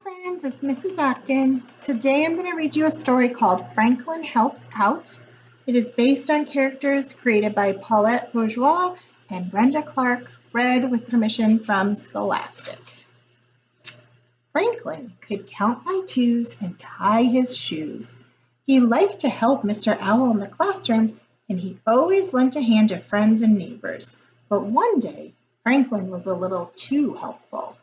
Friends, it's Mrs. Acton. Today I'm going to read you a story called Franklin Helps Out. It is based on characters created by Paulette Bourgeois and Brenda Clark, read with permission from Scholastic. Franklin could count by twos and tie his shoes. He liked to help Mr. Owl in the classroom, and he always lent a hand to friends and neighbors. But one day, Franklin was a little too helpful.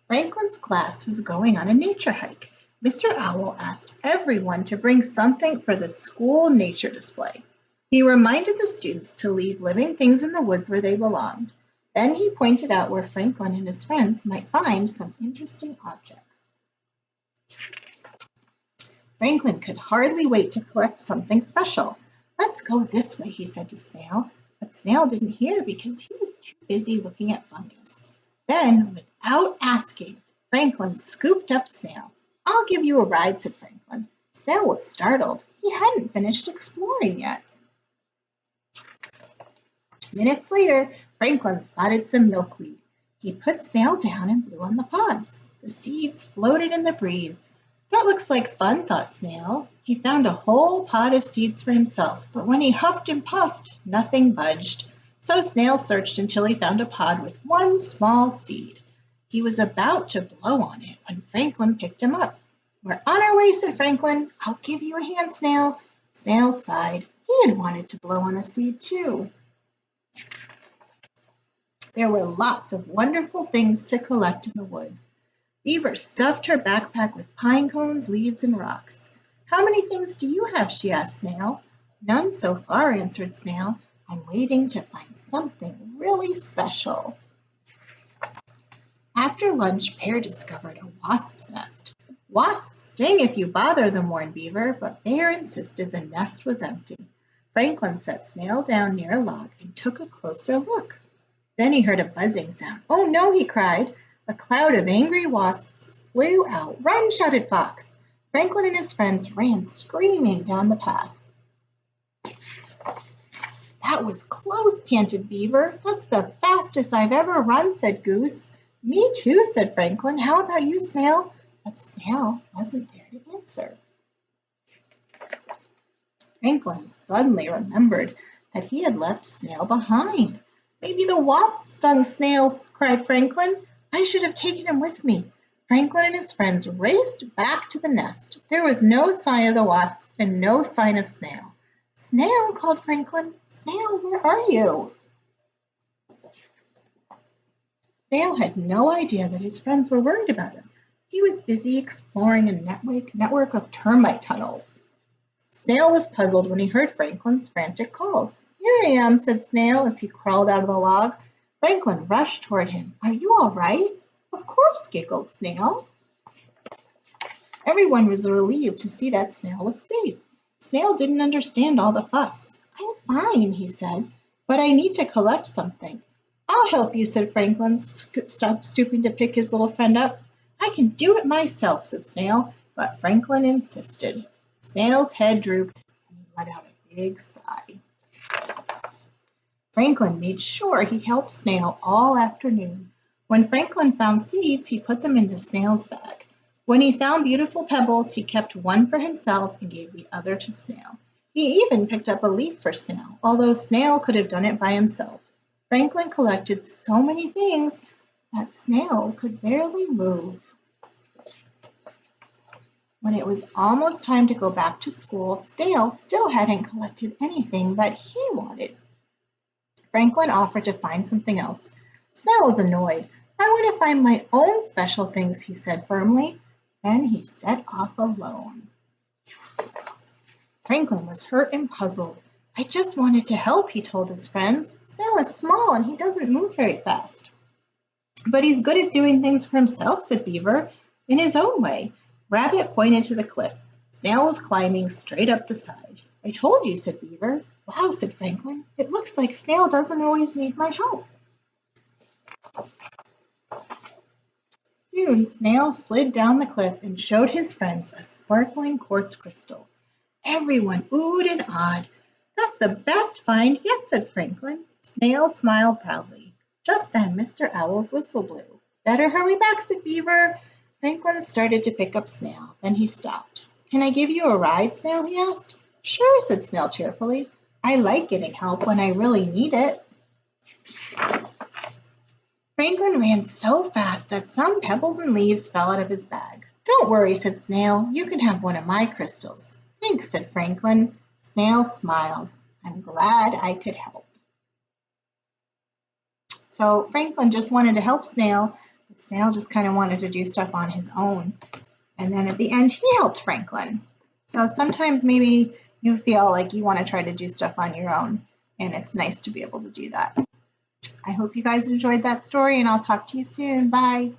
Franklin's class was going on a nature hike. Mr. Owl asked everyone to bring something for the school nature display. He reminded the students to leave living things in the woods where they belonged. Then he pointed out where Franklin and his friends might find some interesting objects. Franklin could hardly wait to collect something special. "Let's go this way," he said to Snail. But Snail didn't hear because he was too busy looking at fungus. Then, without asking, Franklin scooped up Snail. "I'll give you a ride," said Franklin. Snail was startled. He hadn't finished exploring yet. Minutes later, Franklin spotted some milkweed. He put Snail down and blew on the pods. The seeds floated in the breeze. "That looks like fun," thought Snail. He found a whole pod of seeds for himself, but when he huffed and puffed, nothing budged. So Snail searched until he found a pod with one small seed. He was about to blow on it when Franklin picked him up. "We're on our way," said Franklin. "I'll give you a hand, Snail." Snail sighed. He had wanted to blow on a seed too. There were lots of wonderful things to collect in the woods. Beaver stuffed her backpack with pine cones, leaves, and rocks. "How many things do you have?" she asked Snail. "None so far," answered Snail. "I'm waiting to find something really special." After lunch, Bear discovered a wasp's nest. "Wasps sting if you bother them," warned Beaver, but Bear insisted the nest was empty. Franklin set Snail down near a log and took a closer look. Then he heard a buzzing sound. "Oh no," he cried. A cloud of angry wasps flew out. "Run!" shouted Fox. Franklin and his friends ran screaming down the path. "That was close," panted Beaver. "That's the fastest I've ever run," said Goose. "Me too," said Franklin. "How about you, Snail?" But Snail wasn't there to answer. Franklin suddenly remembered that he had left Snail behind. "Maybe the wasp stung Snail," cried Franklin. "I should have taken him with me." Franklin and his friends raced back to the nest. There was no sign of the wasp and no sign of Snail. "Snail," called Franklin. "Snail, where are you?" Snail had no idea that his friends were worried about him. He was busy exploring a network of termite tunnels. Snail was puzzled when he heard Franklin's frantic calls. "Here I am," said Snail as he crawled out of the log. Franklin rushed toward him. "Are you all right?" "Of course," giggled Snail. Everyone was relieved to see that Snail was safe. Snail didn't understand all the fuss. "I'm fine," he said, "but I need to collect something." "I'll help you," said Franklin, stooping to pick his little friend up. "I can do it myself," said Snail, but Franklin insisted. Snail's head drooped, and he let out a big sigh. Franklin made sure he helped Snail all afternoon. When Franklin found seeds, he put them into Snail's bag. When he found beautiful pebbles, he kept one for himself and gave the other to Snail. He even picked up a leaf for Snail, although Snail could have done it by himself. Franklin collected so many things that Snail could barely move. When it was almost time to go back to school, Snail still hadn't collected anything that he wanted. Franklin offered to find something else. Snail was annoyed. "I want to find my own special things," he said firmly. Then he set off alone. Franklin was hurt and puzzled. "I just wanted to help," he told his friends. "Snail is small and he doesn't move very fast." "But he's good at doing things for himself," said Beaver, "in his own way." Rabbit pointed to the cliff. Snail was climbing straight up the side. "I told you," said Beaver. "Wow," said Franklin. "It looks like Snail doesn't always need my help." Soon Snail slid down the cliff and showed his friends a sparkling quartz crystal. Everyone oohed and awed. "That's the best find yet," said Franklin. Snail smiled proudly. Just then Mr. Owl's whistle blew. Better hurry back, said Beaver. Franklin started to pick up Snail. Then he stopped. Can I give you a ride, Snail? He asked. Sure, said Snail cheerfully. I like getting help when I really need it. Franklin ran so fast that some pebbles and leaves fell out of his bag. Don't worry, said Snail. You can have one of my crystals. Thanks, said Franklin. Snail smiled. I'm glad I could help. So Franklin just wanted to help Snail, but Snail just kind of wanted to do stuff on his own. And then at the end, he helped Franklin. So sometimes maybe you feel like you want to try to do stuff on your own, and it's nice to be able to do that. I hope you guys enjoyed that story, and I'll talk to you soon. Bye.